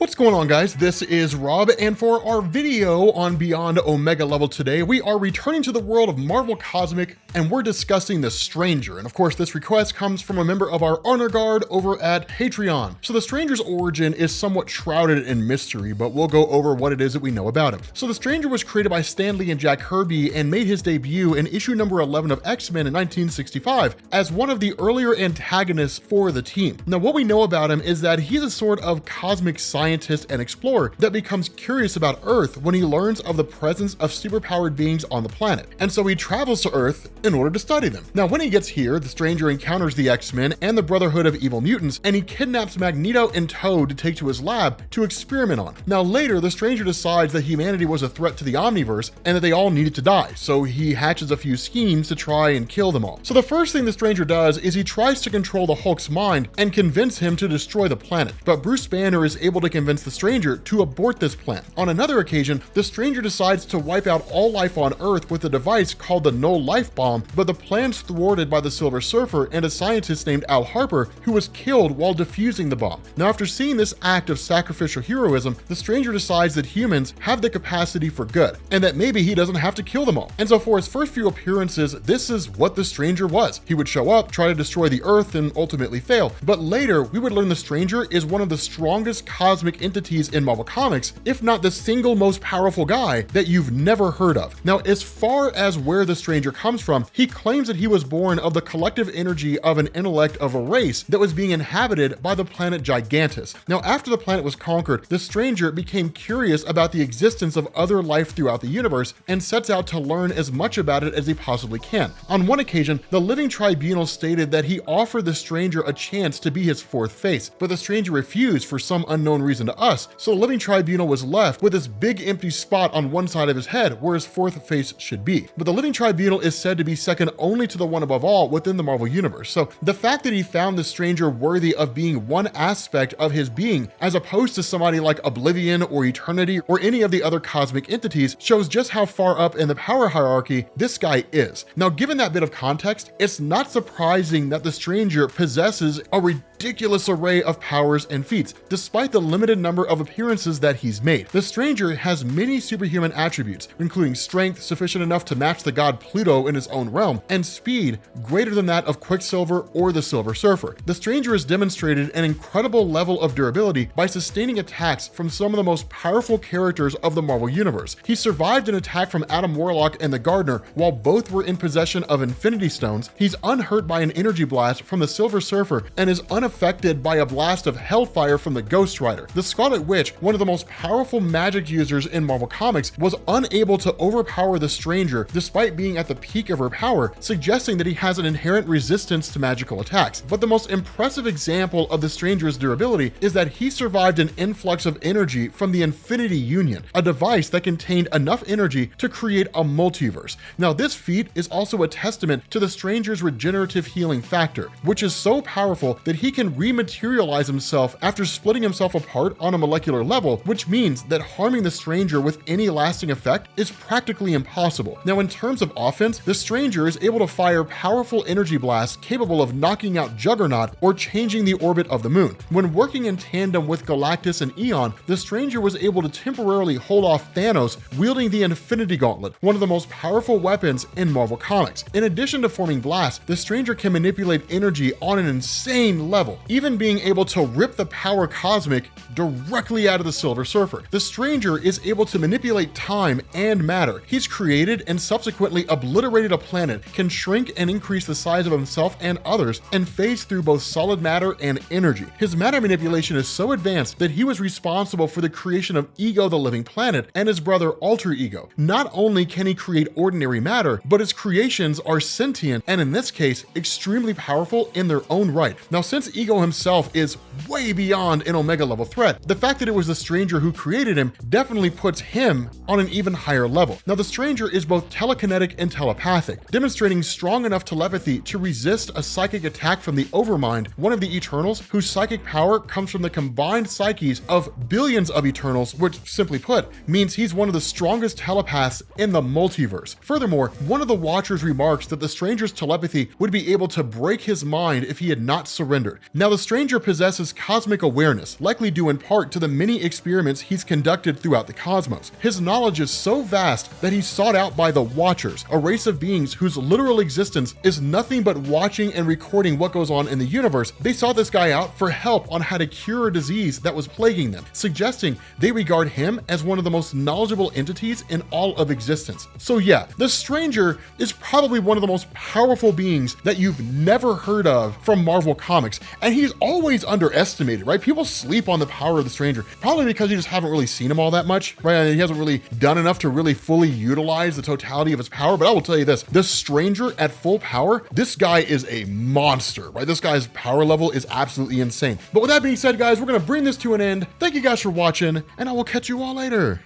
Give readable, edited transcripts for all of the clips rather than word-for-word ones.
What's going on, guys? This is Rob, and for our video on Beyond Omega Level today, we are returning to the world of Marvel Cosmic, and we're discussing the Stranger. And of course, this request comes from a member of our honor guard over at Patreon. So the Stranger's origin is somewhat shrouded in mystery, but we'll go over what it is that we know about him. So the Stranger was created by Stan Lee and Jack Kirby and made his debut in issue number 11 of X-Men in 1965 as one of the earlier antagonists for the team. Now, what we know about him is that he's a sort of cosmic scientist and explorer that becomes curious about Earth when he learns of the presence of superpowered beings on the planet. And so he travels to Earth in order to study them. Now, when he gets here, the Stranger encounters the X-Men and the Brotherhood of Evil Mutants, and he kidnaps Magneto and Toad to take to his lab to experiment on. Now, later, the Stranger decides that humanity was a threat to the Omniverse and that they all needed to die, so he hatches a few schemes to try and kill them all. So the first thing the Stranger does is he tries to control the Hulk's mind and convince him to destroy the planet, but Bruce Banner is able to convince the Stranger to abort this plan. On another occasion, the Stranger decides to wipe out all life on Earth with a device called the No Life Bomb, but the plan's thwarted by the Silver Surfer and a scientist named Al Harper, who was killed while defusing the bomb. Now, after seeing this act of sacrificial heroism, the Stranger decides that humans have the capacity for good, and that maybe he doesn't have to kill them all. And so for his first few appearances, this is what the Stranger was. He would show up, try to destroy the Earth, and ultimately fail. But later, we would learn the Stranger is one of the strongest cosmic entities in Marvel Comics, if not the single most powerful guy that you've never heard of. Now, as far as where the Stranger comes from, he claims that he was born of the collective energy of an intellect of a race that was being inhabited by the planet Gigantus. Now, after the planet was conquered, the Stranger became curious about the existence of other life throughout the universe and sets out to learn as much about it as he possibly can. On one occasion, the Living Tribunal stated that he offered the Stranger a chance to be his fourth face, but the Stranger refused for some unknown reason to us, so the Living Tribunal was left with this big empty spot on one side of his head where his fourth face should be. But the Living Tribunal is said to be second only to the one above all within the Marvel Universe. So the fact that he found the Stranger worthy of being one aspect of his being, as opposed to somebody like Oblivion or Eternity or any of the other cosmic entities, shows just how far up in the power hierarchy this guy is. Now, given that bit of context, it's not surprising that the Stranger possesses a ridiculous array of powers and feats, despite the limited number of appearances that he's made. The Stranger has many superhuman attributes, including strength sufficient enough to match the god Pluto in his own realm, and speed greater than that of Quicksilver or the Silver Surfer. The Stranger has demonstrated an incredible level of durability by sustaining attacks from some of the most powerful characters of the Marvel Universe. He survived an attack from Adam Warlock and the Gardener while both were in possession of Infinity Stones. He's unhurt by an energy blast from the Silver Surfer and is unaffected by a blast of hellfire from the Ghost Rider. The Scarlet Witch, one of the most powerful magic users in Marvel Comics, was unable to overpower the Stranger despite being at the peak of her power, suggesting that he has an inherent resistance to magical attacks. But the most impressive example of the Stranger's durability is that he survived an influx of energy from the Infinity Union, a device that contained enough energy to create a multiverse. Now, this feat is also a testament to the Stranger's regenerative healing factor, which is so powerful that he can rematerialize himself after splitting himself apart on a molecular level, which means that harming the Stranger with any lasting effect is practically impossible. Now, in terms of offense, the Stranger is able to fire powerful energy blasts capable of knocking out Juggernaut or changing the orbit of the moon. When working in tandem with Galactus and Eon, the Stranger was able to temporarily hold off Thanos wielding the Infinity Gauntlet, one of the most powerful weapons in Marvel Comics. In addition to forming blasts, the Stranger can manipulate energy on an insane level, even being able to rip the power cosmic directly out of the Silver Surfer. The Stranger is able to manipulate time and matter. He's created and subsequently obliterated a planet, can shrink and increase the size of himself and others, and phase through both solid matter and energy. His matter manipulation is so advanced that he was responsible for the creation of Ego the Living Planet and his brother Alter Ego. Not only can he create ordinary matter, but his creations are sentient and in this case, extremely powerful in their own right. Now, since Ego himself is way beyond an Omega level threat, the fact that it was the Stranger who created him definitely puts him on an even higher level. Now, the Stranger is both telekinetic and telepathic, demonstrating strong enough telepathy to resist a psychic attack from the Overmind, one of the Eternals, whose psychic power comes from the combined psyches of billions of Eternals, which, simply put, means he's one of the strongest telepaths in the multiverse. Furthermore, one of the Watchers remarks that the Stranger's telepathy would be able to break his mind if he had not surrendered. Now, the Stranger possesses cosmic awareness, likely due in part to the many experiments he's conducted throughout the cosmos. His knowledge is so vast that he's sought out by the Watchers, a race of beings whose literal existence is nothing but watching and recording what goes on in the universe. They sought this guy out for help on how to cure a disease that was plaguing them, suggesting they regard him as one of the most knowledgeable entities in all of existence. So yeah, the Stranger is probably one of the most powerful beings that you've never heard of from Marvel Comics, and he's always underestimated, right? People sleep on the power of the Stranger, probably because you just haven't really seen him all that much, right? And he hasn't really done enough to really fully utilize the totality of his power. But I will tell you this, the Stranger at full power, this guy is a monster, right? This guy's power level is absolutely insane. But with that being said, guys, we're gonna bring this to an end. Thank you guys for watching, and I will catch you all later.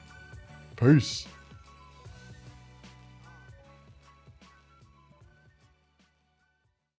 Peace.